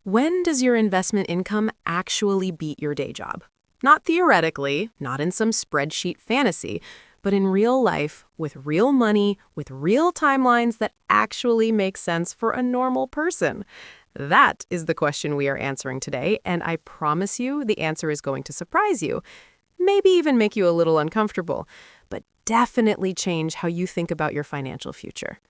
When does your investment income actually beat your day job? Not theoretically, not in some spreadsheet fantasy, but in real life, with real money, with real timelines that actually make sense for a normal person. That is the question we are answering today, and I promise you the answer is going to surprise you, maybe even make you a little uncomfortable, but definitely change how you think about your financial future.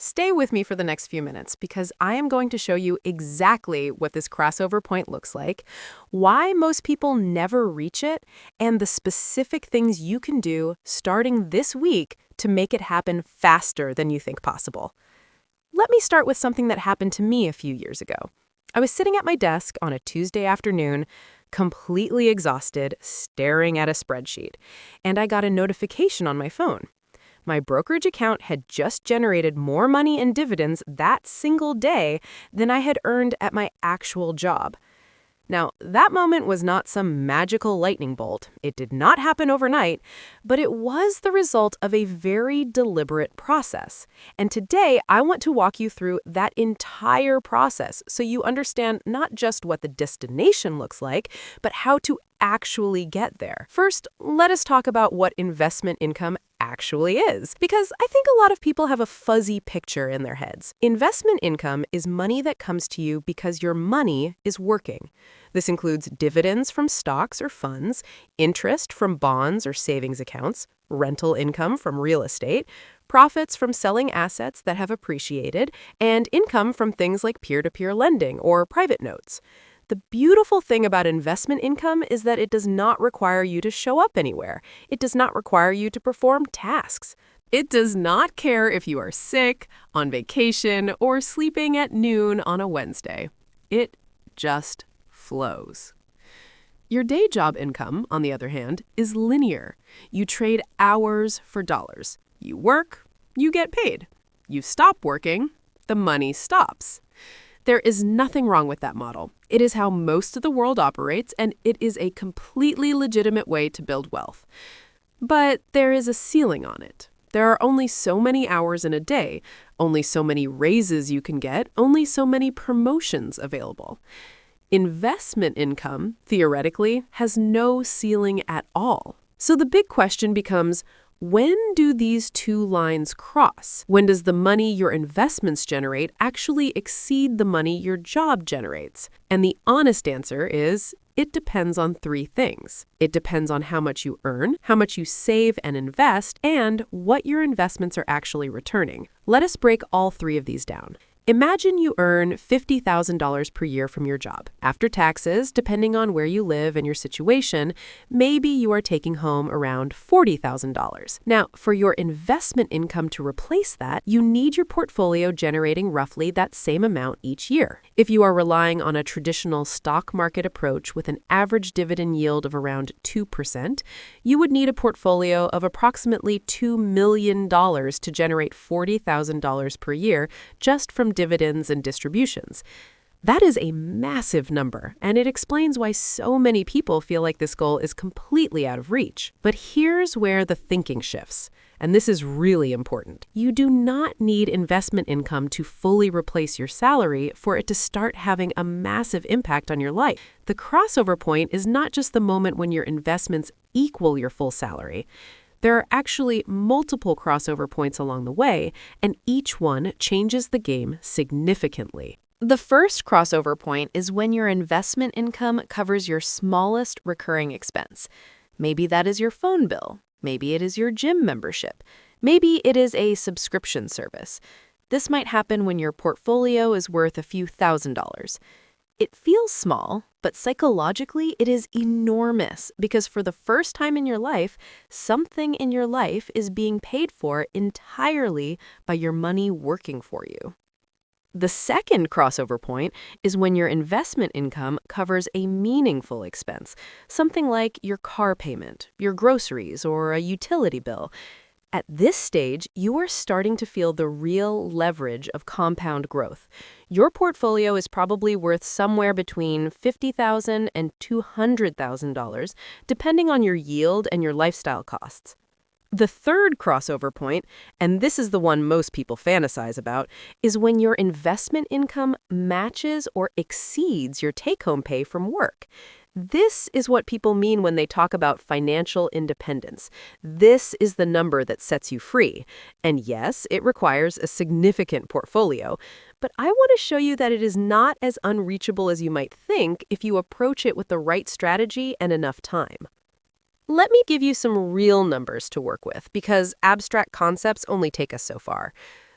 Stay with me for the next few minutes because I am going to show you exactly what this crossover point looks like, why most people never reach it, and the specific things you can do starting this week to make it happen faster than you think possible. Let me start with something that happened to me a few years ago. I was sitting at my desk on a Tuesday afternoon, completely exhausted, staring at a spreadsheet, and I got a notification on my phone. My brokerage account had just generated more money in dividends that single day than I had earned at my actual job. Now, that moment was not some magical lightning bolt. It did not happen overnight, but it was the result of a very deliberate process. And today, I want to walk you through that entire process so you understand not just what the destination looks like, but how to actually get there. First, let us talk about what investment income actually is, because I think a lot of people have a fuzzy picture in their heads. Investment income is money that comes to you because your money is working. This includes dividends from stocks or funds, interest from bonds or savings accounts, rental income from real estate, profits from selling assets that have appreciated, and income from things like peer-to-peer lending or private notes. The beautiful thing about investment income is that it does not require you to show up anywhere. It does not require you to perform tasks. It does not care if you are sick, on vacation, or sleeping at noon on a Wednesday. It just flows. Your day job income, on the other hand, is linear. You trade hours for dollars. You work, you get paid. You stop working, the money stops. There is nothing wrong with that model. It is how most of the world operates, and it is a completely legitimate way to build wealth. But there is a ceiling on it. There are only so many hours in a day, only so many raises you can get, only so many promotions available. Investment income, theoretically, has no ceiling at all. So the big question becomes, when do these two lines cross? When does the money your investments generate actually exceed the money your job generates? And the honest answer is, it depends on three things. It depends on how much you earn, how much you save and invest, and what your investments are actually returning. Let us break all three of these down. Imagine you earn $50,000 per year from your job. After taxes, depending on where you live and your situation, maybe you are taking home around $40,000. Now, for your investment income to replace that, you need your portfolio generating roughly that same amount each year. If you are relying on a traditional stock market approach with an average dividend yield of around 2%, you would need a portfolio of approximately $2 million to generate $40,000 per year just from dividends and distributions. That is a massive number, and it explains why so many people feel like this goal is completely out of reach. But here's where the thinking shifts, and this is really important. You do not need investment income to fully replace your salary for it to start having a massive impact on your life. The crossover point is not just the moment when your investments equal your full salary. There are actually multiple crossover points along the way, and each one changes the game significantly. The first crossover point is when your investment income covers your smallest recurring expense. Maybe that is your phone bill. Maybe it is your gym membership. Maybe it is a subscription service. This might happen when your portfolio is worth a few $1,000s. It feels small, but psychologically it is enormous because for the first time in your life, something in your life is being paid for entirely by your money working for you. The second crossover point is when your investment income covers a meaningful expense, something like your car payment, your groceries, or a utility bill. At this stage, you are starting to feel the real leverage of compound growth. Your portfolio is probably worth somewhere between $50,000 and $200,000, depending on your yield and your lifestyle costs. The third crossover point, and this is the one most people fantasize about, is when your investment income matches or exceeds your take-home pay from work. This is what people mean when they talk about financial independence. This is the number that sets you free. And yes, it requires a significant portfolio. But I want to show you that it is not as unreachable as you might think if you approach it with the right strategy and enough time. Let me give you some real numbers to work with, because abstract concepts only take us so far.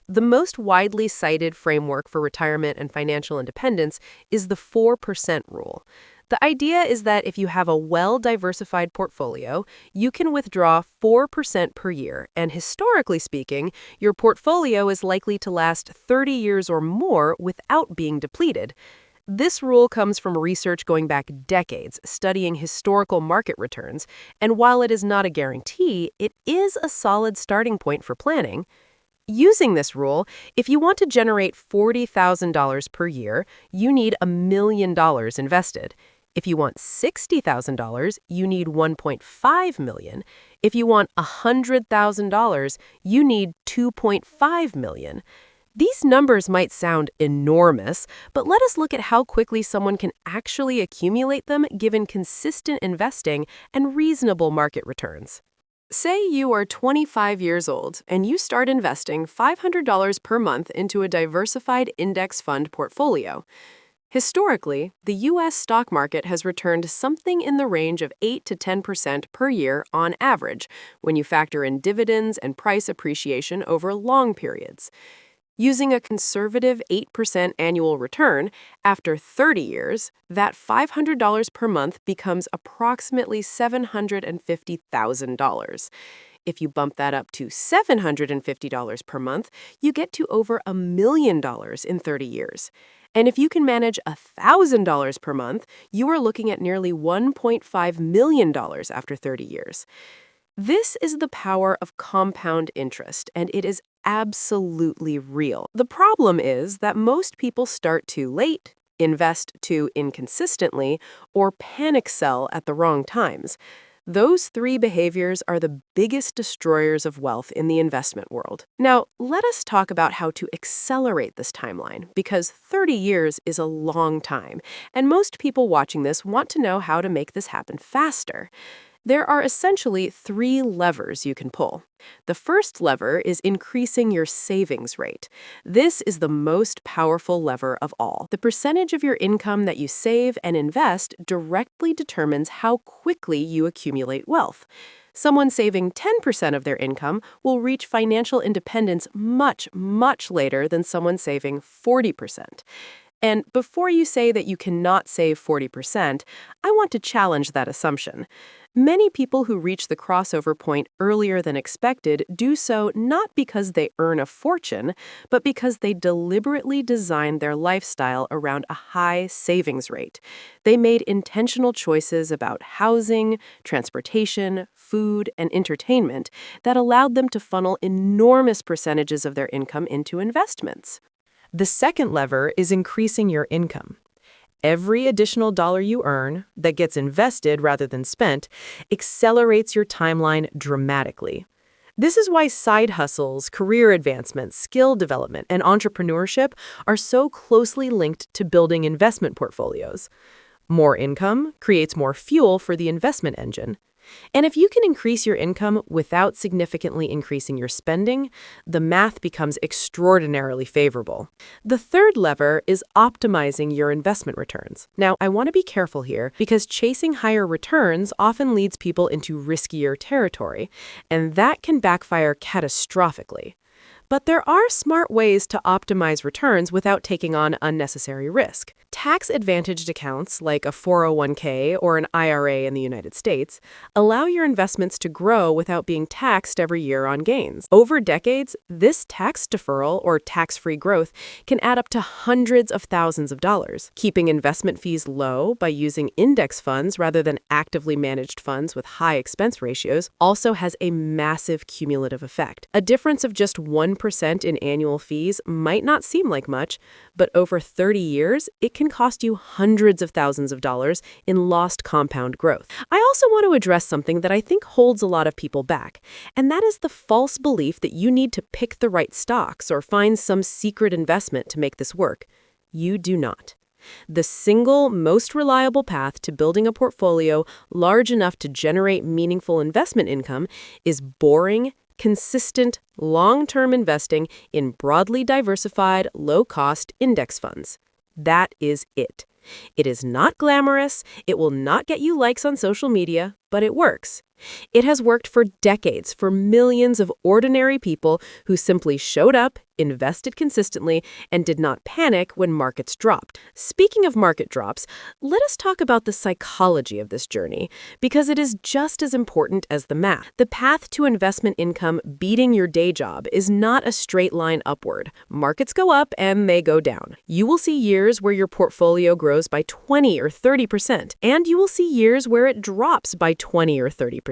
The most widely cited framework for retirement and financial independence is the 4% rule. The idea is that if you have a well-diversified portfolio, you can withdraw 4% per year, and historically speaking, your portfolio is likely to last 30 years or more without being depleted. This rule comes from research going back decades, studying historical market returns, and while it is not a guarantee, it is a solid starting point for planning. Using this rule, if you want to generate $40,000 per year, you need $1 million invested. If you want $60,000, you need $1.5 million. If you want $100,000, you need $2.5 million. These numbers might sound enormous, but let us look at how quickly someone can actually accumulate them given consistent investing and reasonable market returns. Say you are 25 years old and you start investing $500 per month into a diversified index fund portfolio. Historically, the U.S. stock market has returned something in the range of 8 to 10% per year on average when you factor in dividends and price appreciation over long periods. Using a conservative 8% annual return, after 30 years, that $500 per month becomes approximately $750,000. If you bump that up to $750 per month, you get to over $1 million in 30 years. And if you can manage $1,000 per month, you are looking at nearly $1.5 million after 30 years. This is the power of compound interest, and it is absolutely real. The problem is that most people start too late, invest too inconsistently, or panic sell at the wrong times. Those three behaviors are the biggest destroyers of wealth in the investment world. Now, let us talk about how to accelerate this timeline, because 30 years is a long time, and most people watching this want to know how to make this happen faster. There are essentially three levers you can pull. The first lever is increasing your savings rate. This is the most powerful lever of all. The percentage of your income that you save and invest directly determines how quickly you accumulate wealth. Someone saving 10% of their income will reach financial independence much, much later than someone saving 40%. And before you say that you cannot save 40%, I want to challenge that assumption. Many people who reach the crossover point earlier than expected do so not because they earn a fortune, but because they deliberately designed their lifestyle around a high savings rate. They made intentional choices about housing, transportation, food, and entertainment that allowed them to funnel enormous percentages of their income into investments. The second lever is increasing your income. Every additional dollar you earn that gets invested rather than spent accelerates your timeline dramatically. This is why side hustles, career advancement, skill development, and entrepreneurship are so closely linked to building investment portfolios. More income creates more fuel for the investment engine. And if you can increase your income without significantly increasing your spending, the math becomes extraordinarily favorable. The third lever is optimizing your investment returns. Now, I want to be careful here because chasing higher returns often leads people into riskier territory, and that can backfire catastrophically. But there are smart ways to optimize returns without taking on unnecessary risk. Tax-advantaged accounts like a 401k or an IRA in the United States allow your investments to grow without being taxed every year on gains. Over decades, this tax deferral or tax-free growth can add up to hundreds of thousands of dollars. Keeping investment fees low by using index funds rather than actively managed funds with high expense ratios also has a massive cumulative effect. A difference of just 1 1% in annual fees might not seem like much, but over 30 years, it can cost you hundreds of thousands of dollars in lost compound growth. I also want to address something that I think holds a lot of people back, and that is the false belief that you need to pick the right stocks or find some secret investment to make this work. You do not. The single most reliable path to building a portfolio large enough to generate meaningful investment income is boring, consistent, long-term investing in broadly diversified, low-cost index funds. That is it. It is not glamorous, it will not get you likes on social media, but it works. It has worked for decades for millions of ordinary people who simply showed up, invested consistently, and did not panic when markets dropped. Speaking of market drops, let us talk about the psychology of this journey, because it is just as important as the math. The path to investment income beating your day job is not a straight line upward. Markets go up and they go down. You will see years where your portfolio grows by 20 or 30%, and you will see years where it drops by 20 or 30%.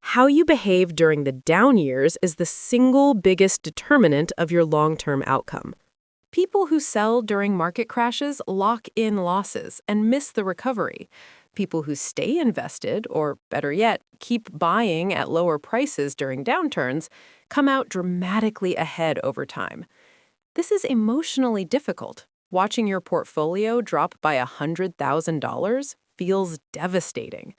How you behave during the down years is the single biggest determinant of your long-term outcome. People who sell during market crashes lock in losses and miss the recovery. People who stay invested, or better yet, keep buying at lower prices during downturns, come out dramatically ahead over time. This is emotionally difficult. Watching your portfolio drop by $100,000 feels devastating.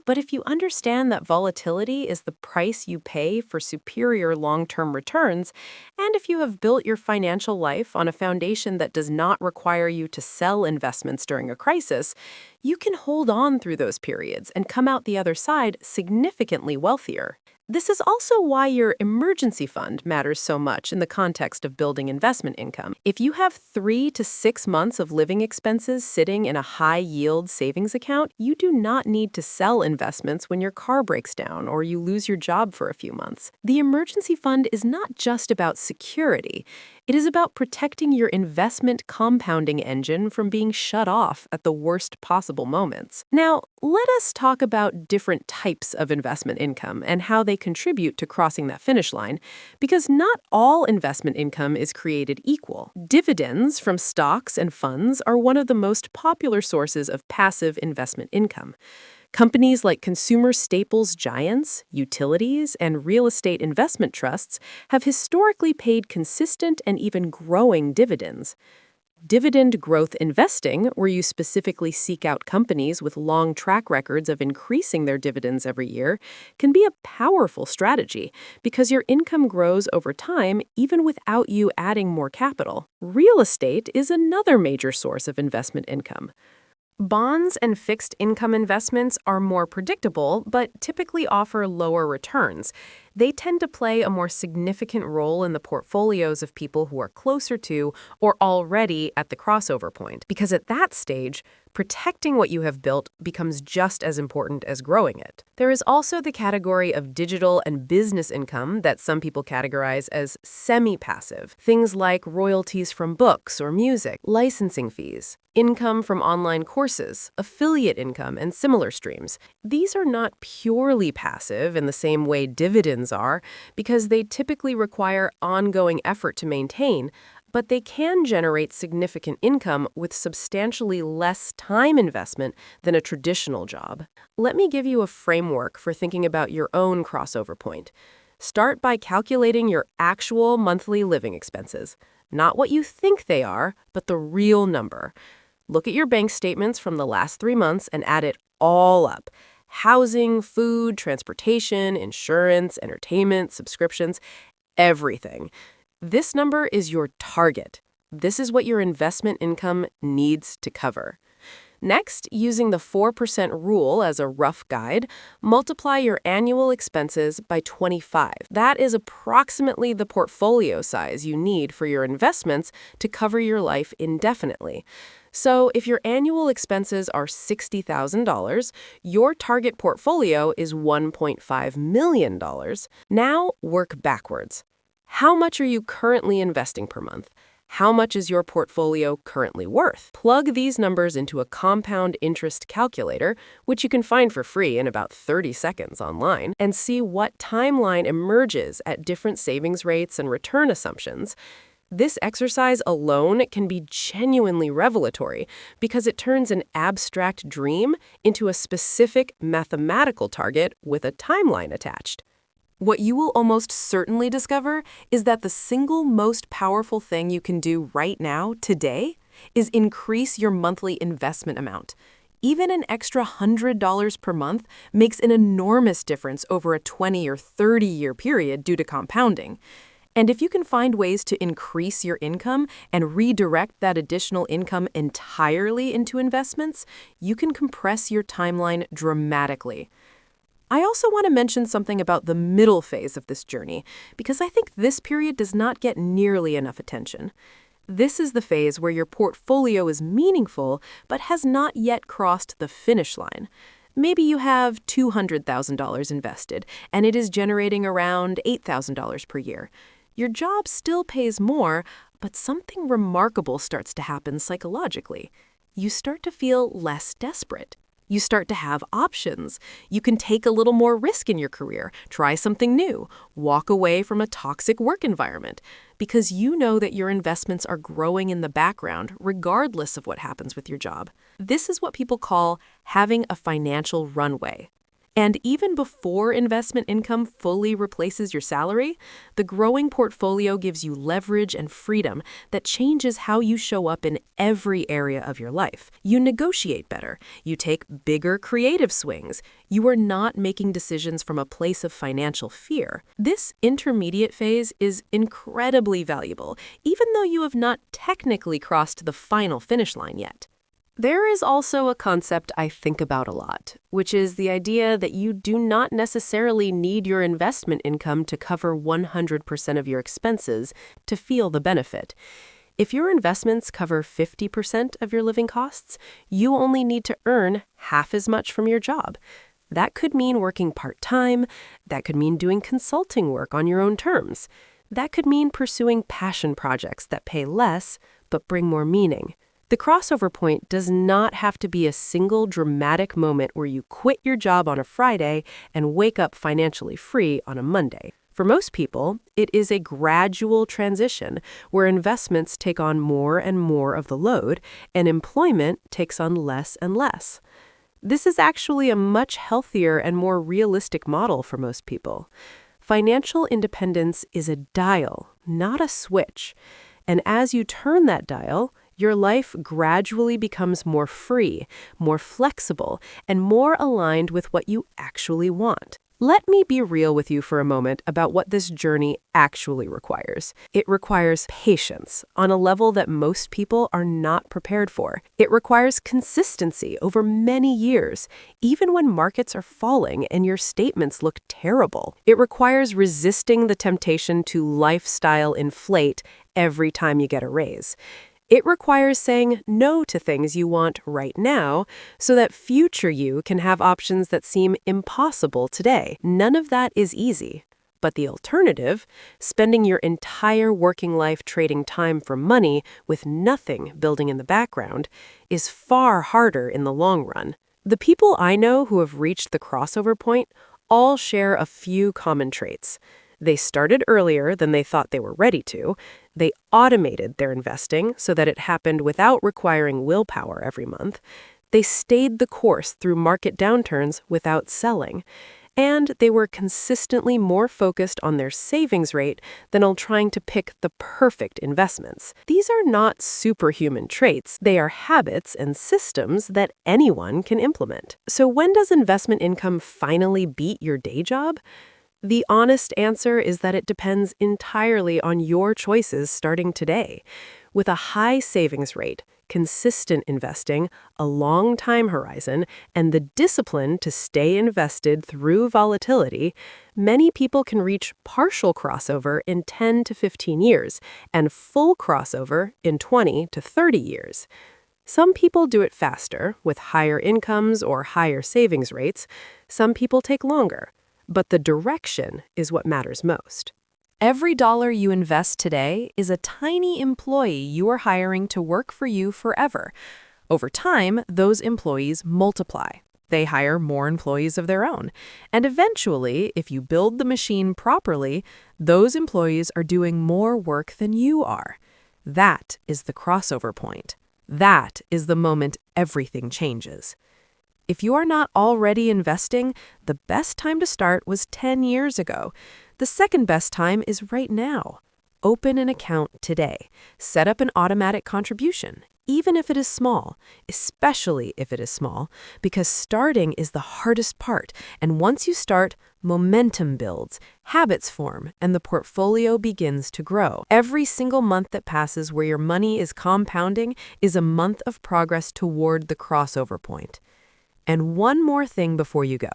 But if you understand that volatility is the price you pay for superior long-term returns, and if you have built your financial life on a foundation that does not require you to sell investments during a crisis, you can hold on through those periods and come out the other side significantly wealthier. This is also why your emergency fund matters so much in the context of building investment income. If you have 3 to 6 months of living expenses sitting in a high-yield savings account, you do not need to sell investments when your car breaks down or you lose your job for a few months. The emergency fund is not just about security. It is about protecting your investment compounding engine from being shut off at the worst possible moments. Now, let us talk about different types of investment income and how they contribute to crossing that finish line, because not all investment income is created equal. Dividends from stocks and funds are one of the most popular sources of passive investment income. Companies like consumer staples giants, utilities, and real estate investment trusts have historically paid consistent and even growing dividends. Dividend growth investing, where you specifically seek out companies with long track records of increasing their dividends every year, can be a powerful strategy because your income grows over time even without you adding more capital. Real estate is another major source of investment income. Bonds and fixed income investments are more predictable, but typically offer lower returns. They tend to play a more significant role in the portfolios of people who are closer to or already at the crossover point, because at that stage, protecting what you have built becomes just as important as growing it. There is also the category of digital and business income that some people categorize as semi-passive, things like royalties from books or music, licensing fees, income from online courses, affiliate income, and similar streams. These are not purely passive in the same way dividends are, because they typically require ongoing effort to maintain, but they can generate significant income with substantially less time investment than a traditional job. Let me give you a framework for thinking about your own crossover point. Start by calculating your actual monthly living expenses, not what you think they are, but the real number. Look at your bank statements from the last 3 months and add it all up. Housing, food, transportation, insurance, entertainment, subscriptions, everything. This number is your target. This is what your investment income needs to cover. Next, using the 4% rule as a rough guide, multiply your annual expenses by 25. That is approximately the portfolio size you need for your investments to cover your life indefinitely. So if your annual expenses are $60,000, your target portfolio is $1.5 million. Now work backwards. How much are you currently investing per month? How much is your portfolio currently worth? Plug these numbers into a compound interest calculator, which you can find for free in about 30 seconds online, and see what timeline emerges at different savings rates and return assumptions. This exercise alone can be genuinely revelatory because it turns an abstract dream into a specific mathematical target with a timeline attached. What you will almost certainly discover is that the single most powerful thing you can do right now, today, is increase your monthly investment amount. Even an extra $100 per month makes an enormous difference over a 20 or 30-year period due to compounding. And if you can find ways to increase your income and redirect that additional income entirely into investments, you can compress your timeline dramatically. I also want to mention something about the middle phase of this journey, because I think this period does not get nearly enough attention. This is the phase where your portfolio is meaningful, but has not yet crossed the finish line. Maybe you have $200,000 invested, and it is generating around $8,000 per year. Your job still pays more, but something remarkable starts to happen psychologically. You start to feel less desperate. You start to have options. You can take a little more risk in your career, try something new, walk away from a toxic work environment, because you know that your investments are growing in the background regardless of what happens with your job. This is what people call having a financial runway. And even before investment income fully replaces your salary, the growing portfolio gives you leverage and freedom that changes how you show up in every area of your life. You negotiate better. You take bigger creative swings. You are not making decisions from a place of financial fear. This intermediate phase is incredibly valuable, even though you have not technically crossed the final finish line yet. There is also a concept I think about a lot, which is the idea that you do not necessarily need your investment income to cover 100% of your expenses to feel the benefit. If your investments cover 50% of your living costs, you only need to earn half as much from your job. That could mean working part-time. That could mean doing consulting work on your own terms. That could mean pursuing passion projects that pay less but bring more meaning. The crossover point does not have to be a single dramatic moment where you quit your job on a Friday and wake up financially free on a Monday. For most people, it is a gradual transition where investments take on more and more of the load and employment takes on less and less. This is actually a much healthier and more realistic model for most people. Financial independence is a dial, not a switch. And as you turn that dial, your life gradually becomes more free, more flexible, and more aligned with what you actually want. Let me be real with you for a moment about what this journey actually requires. It requires patience on a level that most people are not prepared for. It requires consistency over many years, even when markets are falling and your statements look terrible. It requires resisting the temptation to lifestyle inflate every time you get a raise. It requires saying no to things you want right now so that future you can have options that seem impossible today. None of that is easy. But the alternative, spending your entire working life trading time for money with nothing building in the background, is far harder in the long run. The people I know who have reached the crossover point all share a few common traits. They started earlier than they thought they were ready to. They automated their investing so that it happened without requiring willpower every month. They stayed the course through market downturns without selling. And they were consistently more focused on their savings rate than on trying to pick the perfect investments. These are not superhuman traits. They are habits and systems that anyone can implement. So when does investment income finally beat your day job? The honest answer is that it depends entirely on your choices starting today. With a high savings rate, consistent investing, a long time horizon, and the discipline to stay invested through volatility, many people can reach partial crossover in 10 to 15 years and full crossover in 20 to 30 years. Some people do it faster, with higher incomes or higher savings rates. Some people take longer. But the direction is what matters most. Every dollar you invest today is a tiny employee you are hiring to work for you forever. Over time, those employees multiply. They hire more employees of their own. And eventually, if you build the machine properly, those employees are doing more work than you are. That is the crossover point. That is the moment everything changes. If you are not already investing, the best time to start was 10 years ago. The second best time is right now. Open an account today. Set up an automatic contribution, even if it is small, especially if it is small, because starting is the hardest part. And once you start, momentum builds, habits form, and the portfolio begins to grow. Every single month that passes where your money is compounding is a month of progress toward the crossover point. And one more thing before you go.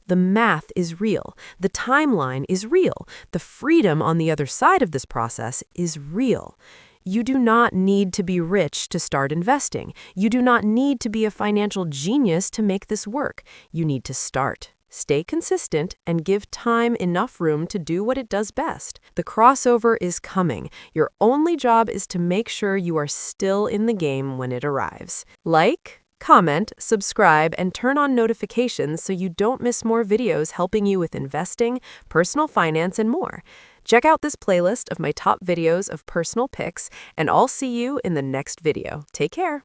The math is real. The timeline is real. The freedom on the other side of this process is real. You do not need to be rich to start investing. You do not need to be a financial genius to make this work. You need to start. Stay consistent and give time enough room to do what it does best. The crossover is coming. Your only job is to make sure you are still in the game when it arrives. Like, comment, subscribe, and turn on notifications so you don't miss more videos helping you with investing, personal finance, and more. Check out this playlist of my top videos of personal picks, and I'll see you in the next video. Take care.